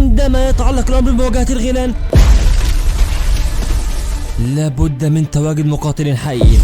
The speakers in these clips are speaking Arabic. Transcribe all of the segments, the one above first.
عندما يتعلق الامر بمواجهة الغيلان لابد من تواجد مقاتل حقيقي.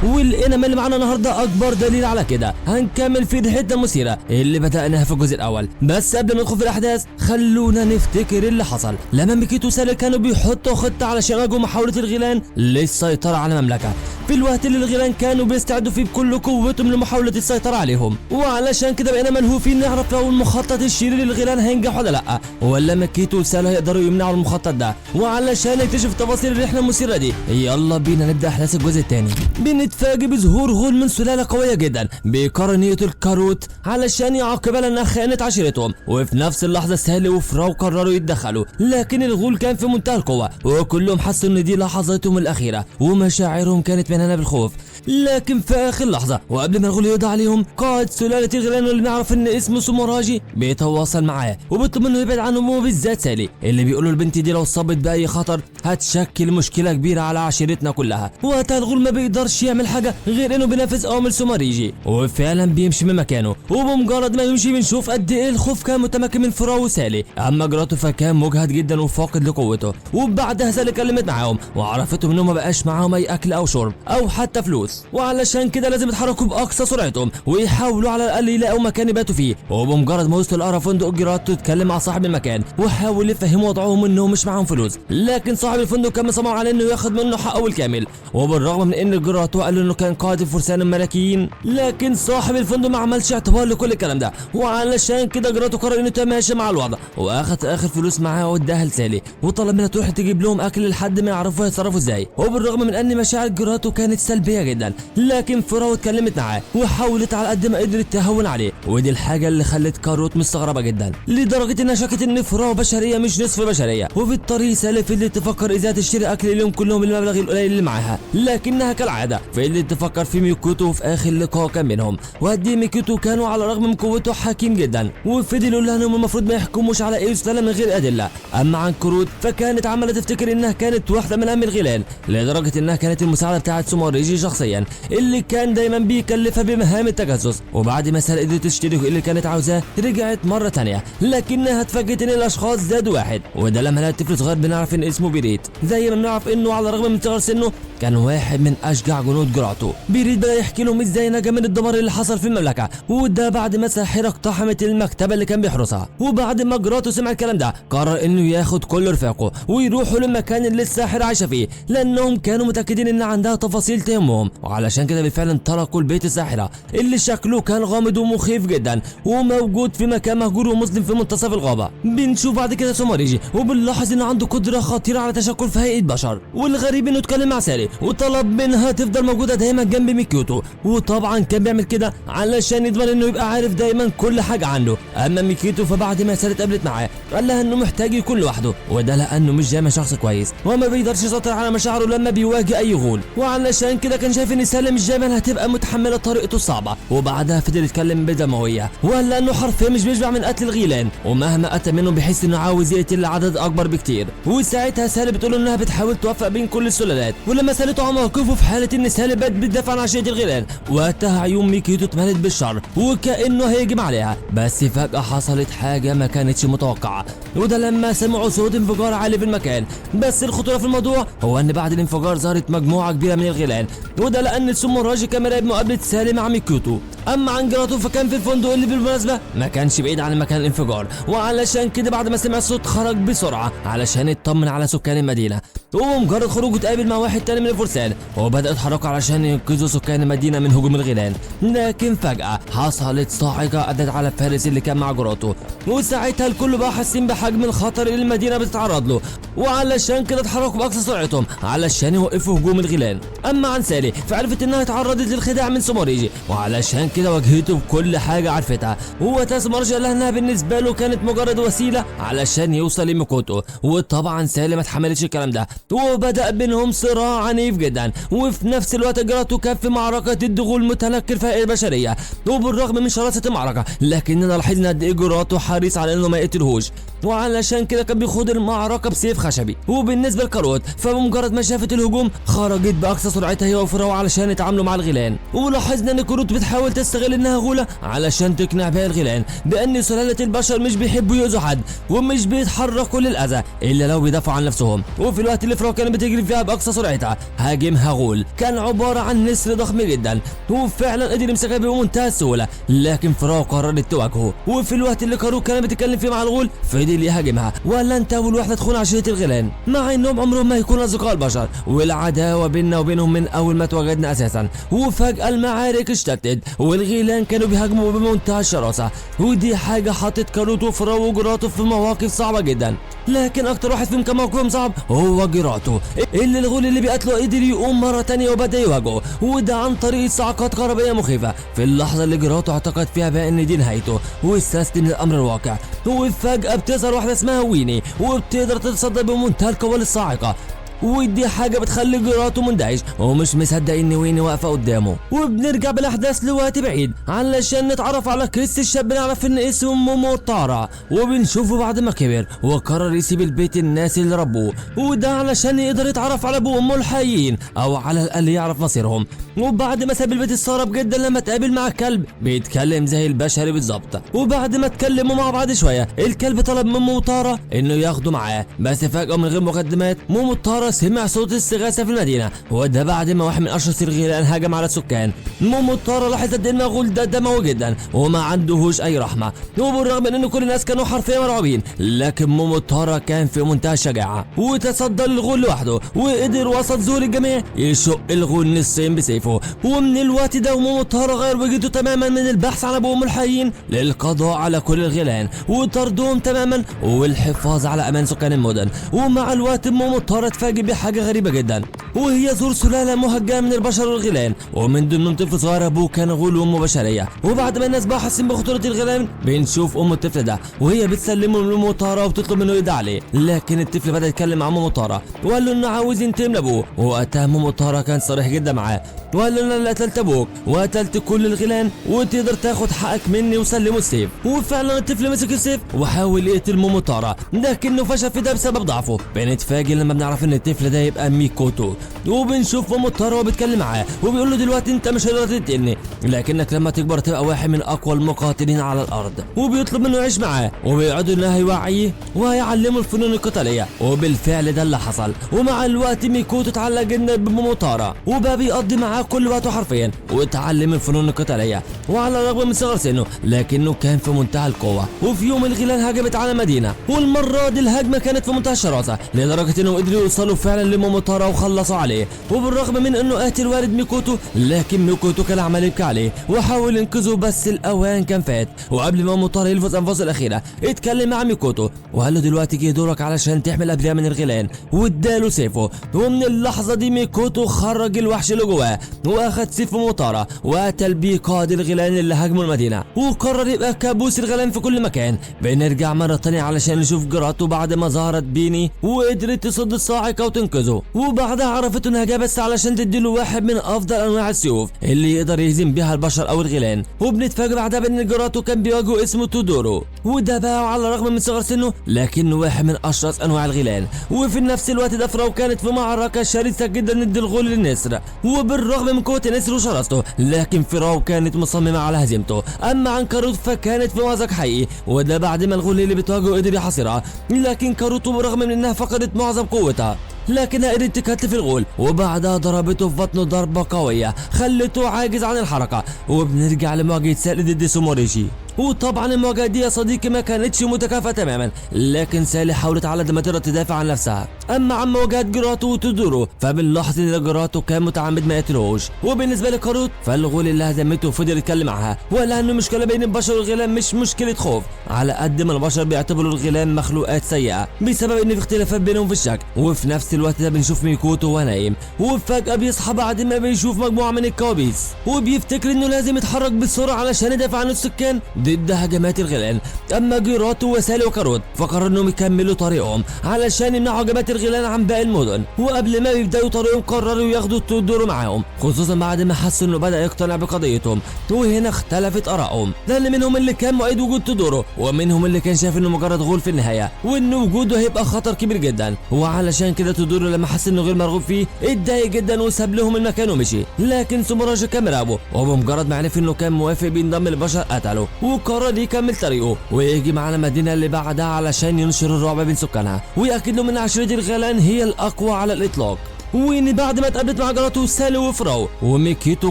والانما اللي معانا النهارده اكبر دليل على كده. هنكمل في رحلتنا المثيره اللي بدأناها في الجزء الاول، بس قبل ما ندخل في الاحداث خلونا نفتكر اللي حصل لما ميكيتو وسالي كانوا بيحطوا خطه علشان يواجهوا محاوله الغيلان للسيطره على المملكه، في الوقت اللي الغيلان كانوا بيستعدوا فيه بكل قوتهم لمحاوله السيطره عليهم. وعلشان كده بقينا ملهوفين نعرف لو المخطط الشرير للغيلان هينجح ولا لا، ولا ميكيتو وسالي هيقدروا يمنعوا المخطط ده. وعلشان نكتشف تفاصيل الرحله المثيره دي يلا بينا نبدا احداث الجزء الثاني. بنتفاجئ بظهور غول من سلاله قويه جدا بقرار يقتل كاروت علشان يعاقبها لانها خانت عشيرتهم، وفي نفس اللحظه سالي وفراو قرروا يتدخلوا، لكن الغول كان في منتهى القوه وكلهم حسوا ان دي لحظاتهم الاخيره ومشاعرهم كانت مليانه بالخوف. لكن في اخر لحظه وقبل ما الغول يقضي عليهم قائد سلاله الغيلان اللي نعرف ان اسمه سوموراجي بيتواصل معاه وبيطلب منه يبعد عنهم، وبالذات سالي اللي بيقولوا البنت دي لو صابت باي خطر هتشكل مشكله كبيره على عشيرتنا كلها. وقتها الغول ما بيقدرش يعمل حاجه غير انه بينفذ اوامر سوموراجي وفعلا بيمشي من مكانه، وبمجرد ما يمشي بنشوف قد ايه الخوف كان متمكن من فراو وسالي. اما جراته فكان مجهد جدا وفاقد لقوته، وبعدها سالي كلمت معاهم وعرفتهم انه ما بقاش معاهم اي اكل او شرب او حتى فلوس، وعلشان كده لازم يتحركوا باقصى سرعتهم ويحاولوا على الاقل يلاقوا مكان يباتوا فيه. وبمجرد ما وصلوا لقرا فندق جراته اتكلم مع صاحب المكان وحاول يفهم وضعهم انهم مش معاهم فلوس، لكن صاحب الفندق كان مصمم على انه ياخد منه حقه الكامل. وبالرغم من ان جراته قال انه كان قائد الفرسان الملكيين، لكن صاحب الفندق ما عملش اعتبار لكل الكلام ده، وعلشان كده جراته قرر انه يتماشى مع الوضع واخد اخر فلوس معاه واداها لسالي وطلب منها تروح تجيب لهم اكل لحد ما يعرفوا يتصرفوا ازاي. وبالرغم من ان مشاعر جراته كانت سلبيه جدا، لكن فراو اتكلمت معاه وحاولت على قد ما قدرت تهون عليه، ودي الحاجه اللي خلت كاروت مستغربه جدا لدرجه انها شكت ان فراو بشريه مش نصف بشريه. وفي الطريق سالي فضلت تفكر ازاي تشتري اكل اليوم كلهم بالمبلغ القليل اللي معاها، لكنها كالعاده فضلت تفكر في ميكوتو في اخر لقاء كان بينهم. وقد ايه ميكوتو كانوا على الرغم من قوته حكيم جدا، وفضل يقول لها انهم المفروض ما يحكموش على اي سلالة من غير ادله. اما عن كروت فكانت عماله تفتكر انها كانت واحده من اهم الغيلان لدرجه انها كانت المساعده بتاعه سوموراجي شخصيا اللي كان دايما بيكلفها بمهام التجسس. وبعد ما سالي قدرت تشتري اللي كانت عاوزاه رجعت مره ثانيه، لكنها اتفاجئت ان الاشخاص زادوا واحد، وده لما لقت طفل صغير بنعرف ان اسمه بيريت. زي ما بنعرف انه على الرغم من صغر سنه كان واحد من اشجع جنود جراته. بيريت بدا يحكي لهم ازاي نجا من الدمار اللي حصل في المملكه، وده بعد ما ساحره اقتحمت المكتبه اللي كان بيحرسها. وبعد ما جراته سمع الكلام ده قرر انه ياخد كل رفاقه ويروحوا للمكان اللي الساحره عايشه فيه، لانهم كانوا متاكدين ان عندها تفاصيل تهمهم. وعلشان كده بالفعل انطلقوا لبيت الساحره اللي شكله كان غامض ومخيف جدا وموجود في مكان مهجور ومظلم في منتصف الغابه. بنشوف بعد كده سوموراجي وبنلاحظ ان عنده قدره خطيره على تشكل في هيئه بشر، والغريب انه اتكلم مع سالي وطلب منها تفضل موجوده دايما جنب ميكيوتو، وطبعا كان بيعمل كده علشان يضمن انه يبقى عارف دايما كل حاجه عنه. اما ميكيوتو فبعد ما سالي اتقابلت معاه قال لها انه محتاج يكون لوحده، وده لانه مش دايما شخص كويس وما بيقدرش يسيطر على مشاعره لما بيواجه اي غول، وعلشان كده كان شايف ان سالي مش دايما هتبقى متحمله طريقته الصعبه. وبعدها فضل يتكلم بدمويه وقال لانه حرفيا مش بيشبع من قتل الغيلان، ومهما قتل منهم بيحس انه عاوز يقتل عدد اكبر بكتير. وساعتها سالي بتقول انها بتحاول توفق بين كل السلالات، ولما سالته عن موقفه في حاله ان سالي بقت بتدافع عن عشيره الغيلان وقتها عيون ميكيتو اتملت بالشر وكانه هيهجم عليها. بس فجاه حصلت حاجه ما كانتش متوقعه، وده لما سمعوا صوت انفجار عالي في المكان. بس الخطوره في الموضوع هو ان بعد الانفجار ظهرت مجموعه كبيره من الغيلان، وده لان السوموراجي كان مراقب مقابله سالي مع ميكيوتو. اما عن جراته فكان في الفندق اللي بالمناسبه ما كانش بعيد عن مكان الانفجار، وعلشان كده بعد ما سمع الصوت خرج بسرعه علشان يطمن على سكان المدينه. ومجرد خروجه اتقابل مع واحد تاني من الفرسان وبدأ يتحركوا علشان ينقذوا سكان المدينه من هجوم الغيلان، لكن فجاه حصلت صاعقه ادت على الفارس اللي كان مع جراته، وساعتها الكل بقى حاسين بحجم الخطر اللي المدينه بتتعرض له، وعلشان كده اتحركوا باقصى سرعتهم علشان يوقفوا هجوم الغيلان. اما عن سالي فعرفت انها اتعرضت للخداع من سوموراجي، وعلشان كده واجهته بكل حاجه عرفتها. ووقتها سوموراجي قال لها انها بالنسبه له كانت مجرد وسيله علشان يوصل لميكوتو، وطبعا سالي ما اتحملتش الكلام ده وبدأ بينهم صراع عنيف جدا. وفي نفس الوقت جراته كان في معركه ضد غول متنكر في هيئه بشريه، وبالرغم من شراسه المعركه لكننا لاحظنا قد ايه جراته حريص على انه ما يقتلهوش، وعلشان كده كان بيخوض المعركه بسيف خشبي. وبالنسبه لكاروت فبمجرد ما شافت الهجوم خرجت باقصى سرعتها هي وفراو علشان يتعاملوا مع الغيلان، ولاحظنا ان كاروت بتحاول بتستغل انها غولة علشان تقنع بها الغيلان بان سلالة البشر مش بيحبوا يؤذوا حد ومش بيتحركوا للاذى الا لو بيدافعوا عن نفسهم. وفي الوقت اللي فراو كانت بتجري فيها باقصى سرعتها هاجمها غول كان عبارة عن نسر ضخم جدا وفعلا قدر يمسكها بمنتهى السهولة، لكن فراو قررت تواجهه. وفي الوقت اللي كاروت كانت بتتكلم فيه مع الغول فضل يهاجمها ولا انت اول واحدة تخون عشيرة الغيلان، مع انهم عمرهم ما يكونوا اصدقاء البشر والعداوة بيننا وبينهم من اول ما تواجدنا اساسا. وفجأة المعارك اشتدت والغيلان كانوا بيهاجموا بمنتهى الشراسة، ودي حاجة حطت كاروت وفراو وجراته في مواقف صعبة جدا. لكن اكتر واحد فيهم كان موقفهم صعب هو جراته اللي الغول اللي بيقتله قدر يقوم مرة تانية وبدأ يواجهه، وده عن طريق صعقات كهربائية مخيفة في اللحظة اللي جراته اعتقد فيها بان دي نهايته واستسلم للامر الواقع. وفجأة بتظهر واحدة اسمها ويني وبتقدر تتصدى بمنتهى القوة الصاعقة، ودي حاجة بتخلي جراته مندهش ومش مصدق ان ويني واقفة قدامه. وبنرجع بالاحداث لوقت بعيد علشان نتعرف على قصة الشاب نعرف ان اسمه موموتارا، وبنشوفه بعد ما كبر وقرر يسيب البيت الناس اللي ربوه، وده علشان يقدر يتعرف على ابوه وامه الحقيقيين او على الاقل يعرف مصيرهم. وبعد ما ساب البيت استغرب جدا لما تقابل مع كلب بيتكلم زي البشري بالظبط، وبعد ما اتكلموا مع بعض شوية الكلب طلب من موموتارا انه ياخده معاه، بس فجأة من غير مقدمات موموتارا سمع صوت استغاثة في المدينة، وده بعد ما واحد من اشرس الغيلان هاجم على السكان. موموتارا لاحظ قد ايه المغول ده دموي جدا وما عندهوش اي رحمة، وبالرغم من ان كل الناس كانوا حرفيا مرعوبين لكن موموتارا كان في منتهى الشجاعة وتصدى للغول لوحده وقدر وسط ذهول الجميع يشق الغول نصين بسيفه. ومن الوقت ده موموتارا غير وجهته تماما من البحث عن ابوهم الحقيقيين للقضاء على كل الغيلان وطردهم تماما والحفاظ على امان سكان المدن. ومع الوقت موموتارا اتفاجئ بحاجة غريبة جدا وهي ظهور سلالة مهجنة من البشر والغيلان ومن ضمنهم طفل صغير ابوه كان غول وامه بشرية. وبعد ما الناس بقى حاسين بخطورة الغيلان بنشوف ام الطفل ده وهي بتسلمه لموموتارا وبتطلب منه يدعي عليه، لكن الطفل بدأ يتكلم مع موموتارا وقال له انه عاوز ينتقم لابوه. وقتها موموتارا كان صريح جدا معاه وقال له انا اللي قتلت ابوك وقتلت كل الغيلان وتقدر تاخد حقك مني وسلمه السيف. وفعلا الطفل مسك السيف وحاول يقتل موموتارا لكنه فشل في ده بسبب ضعفه. بنتفاجئ لما بنعرف ان الطفل ده يبقى ميكوتو وبنشوف موموتارا وبتكلم معاه وبيقول له دلوقتي انت مش هتقدر تقتلني لكنك لما تكبر تبقى واحد من اقوى المقاتلين على الارض، وبيطلب منه يعيش معاه وبيقعدوا انه هيوعيه وهيعلمه الفنون القتاليه. وبالفعل ده اللي حصل، ومع الوقت ميكوتو اتعلق جدا بموموتارا وبقى بيقضي معاه كل وقته حرفيا واتعلم الفنون القتاليه. وعلى الرغم من صغر سنه لكنه كان في منتهى القوه. وفي يوم الغيلان هجمت على المدينه والمره دي الهجمه كانت في منتهى الشراسه لدرجه انه قدروا يوصلوا فعلا لموموتارا وخلصوا عليه. وبالرغم من انه قاتل والد ميكوتو لكن ميكوتو كان عمال يبكي عليه وحاول ينقذه بس الاوان كان فات. وقبل ما موموتارا يلفظ انفاسه الاخيره اتكلم مع ميكوتو وقال له دلوقتي جه دورك علشان تحمي الابرياء من الغيلان واداله سيفه. ومن اللحظه دي ميكوتو خرج الوحش اللي جواه واخد سيف موموتارا وقتل بيه قائد الغيلان اللي هاجموا المدينه وقرر يبقى كابوس الغيلان في كل مكان. بنرجع مره تانية علشان نشوف جراته بعد ما ظهرت بيني وقدرت تصد الصاعقه وتنقذه، وبعدها عرفت انها جايه بس علشان تديله واحد من افضل انواع السيوف اللي يقدر يهزم بيها البشر او الغيلان. وبنتفاجئ بعدها بان جراته كان بيواجهه اسمه تودورو، وده بقى على الرغم من صغر سنه لكنه واحد من اشرس انواع الغيلان. وفي نفس الوقت ده فراو كانت في معركه شرسه جدا ضد الغول النسر، وبالرغم من قوه النسر وشراسته لكن فراو كانت مصممه على هزيمته. اما عن كاروت فكانت في مأزق حقيقي، وده بعد ما الغول اللي بتواجهه قدر يحاصرها، لكن كاروت بالرغم من انها فقدت معظم قوتها لكنها قدرت تكتف الغول وبعدها ضربته في بطنه ضربه قويه خلته عاجز عن الحركه. وبنرجع لمواجهه سالي ضد سوموريشي، وطبعا المواجهه دي يا صديقي ما كانتش متكافئه تماما لكن سالي حاولت على قد ما تقدر تدافع عن نفسها. اما عن مواجهه جراته وتودورو فبنلاحظ ان جراته كان متعمد ما يقتلهوش. وبالنسبه لكاروت فالغول اللي هزمته فضل يتكلم معاها وقال انه المشكله بين البشر والغيلان مش مشكله خوف على قد ما البشر بيعتبروا الغيلان مخلوقات سيئه بسبب ان في اختلافات بينهم في الشكل. وفي نفس الوقت ده بنشوف ميكوتو وهو نايم وفجاه بيصحى بعد ما بيشوف مجموعه من الكوابيس وبيفتكر انه لازم يتحرك بسرعه علشان يدافع عن السكان ضد هجمات الغيلان. اما جيراتو وسالي وكاروت فقرروا انهم يكملوا طريقهم علشان يمنعوا هجمات الغيلان الغيلان عن باقي المدن، وقبل ما يبداوا طريقهم قرروا ياخدوا تودورو معاهم، خصوصا بعد ما حسوا انه بدا يقتنع بقضيتهم. وهنا اختلفت ارائهم، لان منهم اللي كان مؤيد وجود تودورو، ومنهم اللي كان شايف انه مجرد غول في النهايه، وان وجوده هيبقى خطر كبير جدا. وعلشان كده تودورو لما حس انه غير مرغوب فيه اتضايق جدا وساب لهم المكان ومشي. لكن سوموراجي كان مراقبه، وبمجرد ما عرف انه كان موافق بينضم للبشر قتله، وقرر يكمل طريقه ويجي معانا المدينه اللي بعدها علشان ينشر الرعب بين سكانها ويأكد لهم ان عشيرة الغيلان هي الاقوى على الاطلاق. وين بعد ما اتقابلت مع جاراته سالي وفراو وميكيتو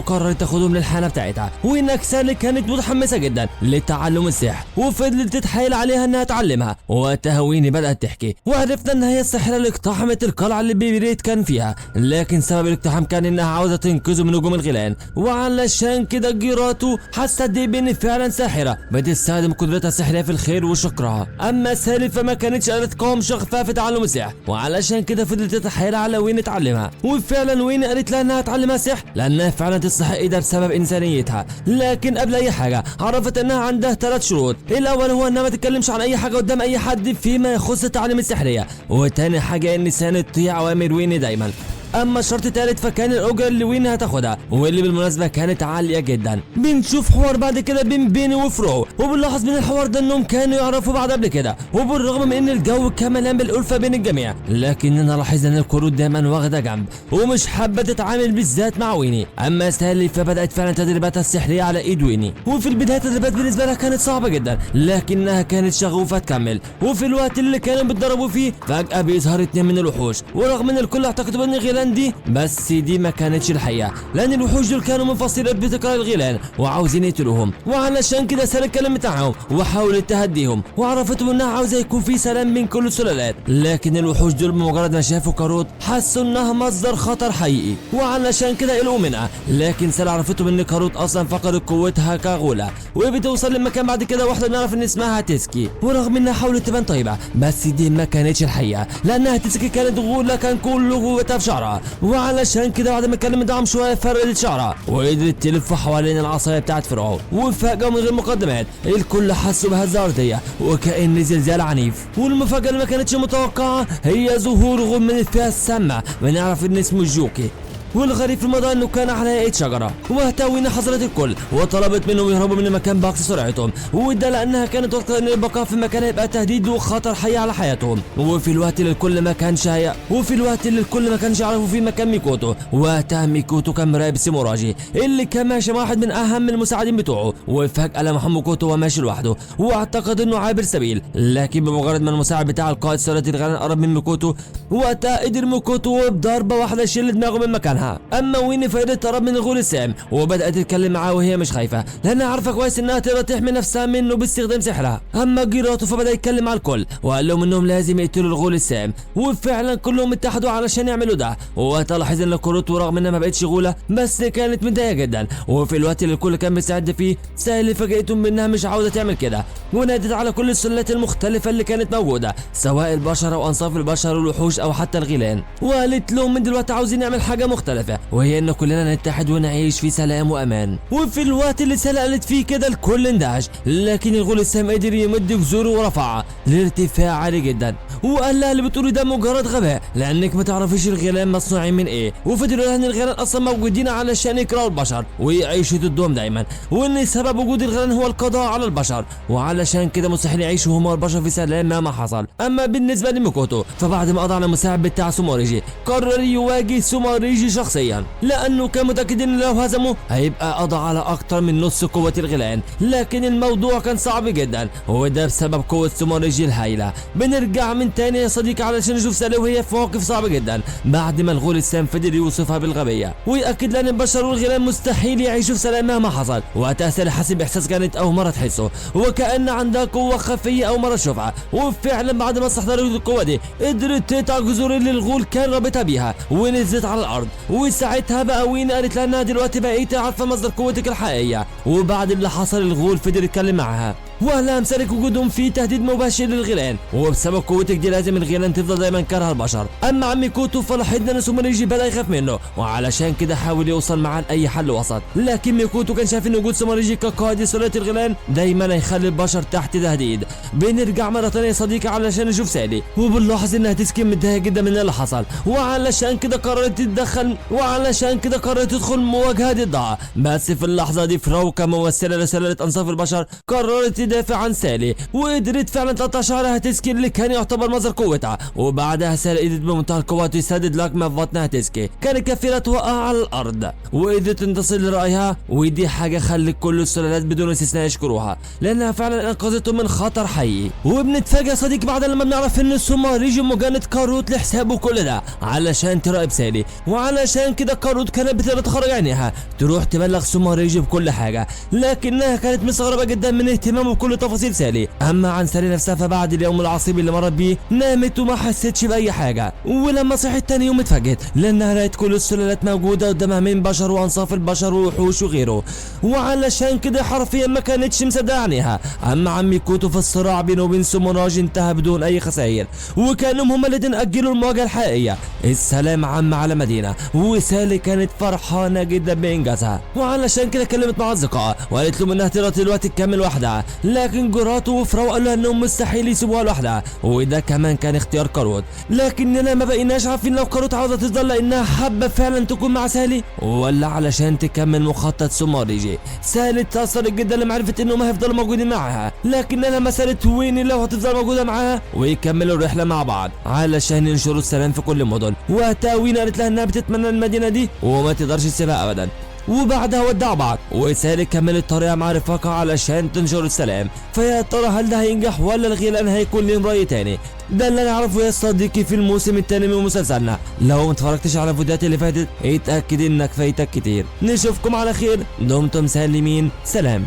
قررت تاخدهم للحانه بتاعتها، وانك سالي كانت متحمسه جدا لتعلم السحر وفضلت تتحايل عليها انها تعلمها. وقتها ويني بدات تحكي وعرفنا ان هي الساحره اللي اقتحمت القلعه اللي بيبريت كان فيها، لكن سبب الاقتحام كان انها عاوزه تنقذه من هجوم الغيلان. وعلشان كده جيراتو حست بان فعلا ساحره بتستخدم قدرتها السحريه في الخير وشكرها. اما سالي فما كانتش قادره تقاوم شغفها في تعلم السحر، وعلشان كده فضلت تتحايل على وين تعلمها. وفعلا وين قالت لها انها تعلمها سحر لانها فعلا تستحق ده بسبب انسانيتها. لكن قبل اي حاجه عرفت انها عندها 3 شروط. الاول هو انها ما تتكلمش عن اي حاجه قدام اي حد فيما يخص التعليم السحريه، وتاني حاجه ان سانة تطيع اوامر وين دايما. اما الشرط الثالث فكان الاجره اللي وين هتاخدها، واللي بالمناسبه كانت عاليه جدا. بنشوف حوار بعد كده بين بيني وفرو، وبنلاحظ من الحوار ده انهم كانوا يعرفوا بعض قبل كده، وبالرغم من ان الجو كان مليان بالالفه بين الجميع، لكننا لاحظنا ان القرود دايما واخده جنب ومش حابه تتعامل بالذات مع ويني. اما سالي فبدات فعلا تدريباتها السحريه على ايد ويني، وفي البدايه التدريبات بالنسبه لها كانت صعبه جدا، لكنها كانت شغوفه تكمل. وفي الوقت اللي كانوا بيتدربوا فيه فجاه بيظهر 2 من الوحوش، ورغم ان الكل اعتقدوا ان الغيلان دي، بس دي ما كانتش الحقيقه، لان الوحوش دول كانوا منفصلين بتكرار الغيلان وعاوزين يقتلوهم. وعلشان كده سالي اتكلمت معاهم وحاولت تهديهم، وعرفتهم انها عاوزه يكون في سلام بين كل السلالات. لكن الوحوش دول بمجرد ما شافوا كاروت حسوا انها مصدر خطر حقيقي، وعلشان كده قلقوا منها. لكن سالي عرفتهم ان كاروت اصلا فقدت قوتها كغوله، وبتوصل لمكان بعد كده واحده نعرف ان اسمها تسكي. ورغم انها حاولت تبان طيبه، بس دي ما كانتش الحقيقه، لانها تسكي كانت غوله كان كل قوتها في شعرها. وعلشان كده بعد ما اتكلمت معاهم شويه فردت شعرها وقدرت تلف حوالين العصايه بتاعت فرعون. وفجاه من غير مقدمات الكل حسوا بهزه ارضيه وكأن زلزال عنيف. والمفاجاه اللي ما كانتش متوقعه هي ظهور غول من الفئه السامه بنعرف ان اسمه جوكي. والغريب في الموضوع انه كان على هيئه شجره، وقتها وين حذرت الكل وطلبت منهم يهربوا من المكان باقصى سرعتهم، وده لانها كانت واثقه ان البقاء في المكان هيبقى تهديد وخطر حقيقي على حياتهم. وفي الوقت اللي الكل ما كانش يعرفوا فيه مكان ميكوتو. وقتها ميكوتو كان مراقب سوموراجي اللي كان ماشي مع واحد من اهم المساعدين بتوعه، وفجاه لمح ميكوتو وهو ماشي لوحده واعتقد انه عابر سبيل. لكن بمجرد ما المساعد بتاع القائد سلالة الغيلان قرب من ميكوتو، وقتها قدر ميكوتو بضربه واحده يشيل دماغه من مكانها. اما ويني فقدرت تهرب من الغول السام وبدات تتكلم معاه وهي مش خايفه، لانها عارفه كويس انها تقدر تحمي نفسها منه باستخدام سحرها. اما جيراتو فبدا يتكلم مع الكل وقال لهم انهم لازم يقتلوا الغول السام، وفعلا كلهم اتحدوا علشان يعملوا ده. ووقتها لاحظ ان كوروتو رغم انها ما بقتش غوله بس كانت متضايقه جدا. وفي الوقت اللي الكل كان بيستعد فيه سالي فاجئتهم بانها مش عاوزه تعمل كده، ونادت على كل السلالات المختلفه اللي كانت موجوده سواء البشر او انصاف البشر والوحوش او حتى الغيلان، وقالت لهم من دلوقتي عاوزين نعمل حاجه مختلفه، وهي ان كلنا نتحد ونعيش في سلام وامان. وفي الوقت اللي سالي قالت فيه كده الكل اندهش، لكن الغول السام قدر يمد جذوره ورفعها لارتفاع عالي جدا، وقال لها اللي بتقولي ده مجرد غباء لانك ما تعرفيش الغيلان مصنوعين من ايه. وفضلوا لها ان الغيلان اصلا موجودين علشان يكرهوا البشر ويعيشوا ضدهم دايما، وان سبب وجود الغيلان هو القضاء على البشر، وعلشان كده مستحيل يعيشوا هما والبشر في سلام مهما حصل. اما بالنسبه لميكوتو فبعد ما قضى على المساعد بتاع سوموريجي قرر يواجه سوموريجي شخصيا، لانه كان متاكد ان لو هزمه هيبقى قضى على اكتر من نص قوه الغيلان. لكن الموضوع كان صعب جدا وده بسبب قوه سوموريجي الهائله. بنرجع من تاني يا صديقي علشان نشوف سالي وهي في موقف صعب جدا بعد ما الغول السام فضل يوصفها بالغبيه ويأكد لها ان البشر والغيلان مستحيل يعيشوا في سلام مهما حصل. وقتها سالي حاسس باحساس كانت اول مره تحسه، وكأن عندها قوه خفيه اول مره تشوفها. وفعلا بعد ما استحضرت القوه دي قدرت تقطع جذور اللي الغول كان رابطها بيها ونزلت على الارض. وساعتها بقى وين قالت لها انها دلوقتي بقيت عارفه مصدر قوتك الحقيقيه. وبعد اللي حصل الغول فضل يتكلم معاها واهلها مسالك وجودهم في تهديد مباشر للغيلان، وبسبب قوتك دي لازم الغيلان تفضل دايما كارهه البشر. اما عمي كوتو فلاحظنا ان سوموريجي بدا يخاف منه، وعلشان كده حاول يوصل معاه لاي حل وسط، لكن ميكوتو كان شايف ان وجود سوموريجي كقائد سلالة الغيلان دايما هيخلي البشر تحت تهديد. بنرجع مره ثانيه يا صديقي علشان نشوف سالي، وبنلاحظ انها تسكن متضايقه جدا من اللي حصل، وعلشان كده قررت تدخل مواجهه ضدها. بس في اللحظه دي فراو كممثله لسلاله انصاف البشر قررت تدافع عن سالي، وقدرت فعلا تقطع شعرها تسكي اللي كان يعتبر مصدر قوتها. وبعدها سالي قدرت بمنتهى القوه تسدد لكمه في بطنها تسكي كانت كفيله توقع على الارض، وقدرت تنتصر لرايها. ودي حاجه خلت كل السلالات بدون استثناء يشكروها لانها فعلا انقذتهم من خطر حقيقي. وبنتفاجئ يا صديقي بعد لما بنعرف ان سوموريجي مجند كاروت لحسابه كل ده علشان تراقب سالي، وعلشان كده كاروت كانت بتقدر تخرج عينيها تروح تبلغ سوموريجي بكل حاجه، لكنها كانت مستغربه جدا من اهتمامه بكل تفاصيل سالي. اما عن سالي نفسها فبعد اليوم العصيب اللي مرت بيه نامت وما حستش باي حاجه، ولما صحت تاني يوم اتفاجئت لانها لقت كل السلالات موجوده قدامها من بشر وانصاف البشر ووحوش وغيره، وعلشان كده حرفيا ما كانتش مصدقه عينيها. اما عمي كوتو في الصراع بينه وبين سوموراجي انتهى بدون اي خسائر، وكانهم هما الاتنين اجلوا المواجهه الحقيقيه. السلام عم على مدينه، وسالي كانت فرحانه جدا بانجازها، وعلشان كده كلمت مع اصدقائها وقالت لهم انها تقدر دلوقتي تكمل لوحدها، لكن جراتو وفراو قالوا انهم مستحيل يسيبوها لوحدها، وده كمان كان اختيار كاروت. لكننا ما بقيناش عارفين لو كاروت عاوزه تفضل لانها حابه فعلا تكون مع سالي ولا علشان تكمل مخطط سوموريجي. سالي اتأثرت جدا لما عرفت انهم هيفضلوا موجودين معاها، لكنها لما سالت وين لو هتفضل موجوده معاها ويكملوا الرحله مع بعض علشان ينشروا السلام في كل المدن. وقتها وين قالت لها انها بتتمنى المدينه دي وما تقدرش تسيبها ابدا، وبعدها ودعوا بعض وسالي كملت طريقها مع رفاقها علشان تنشر السلام. فيا ترى هل ده هينجح ولا الغيلان هيكون لهم راي تاني؟ ده اللي نعرفه يا صديقي في الموسم الثاني من مسلسلنا. لو ما اتفرجتش على الفيديوهات اللي فاتت اتاكد انك فايتك كتير. نشوفكم على خير، دمتم سالمين، سلام.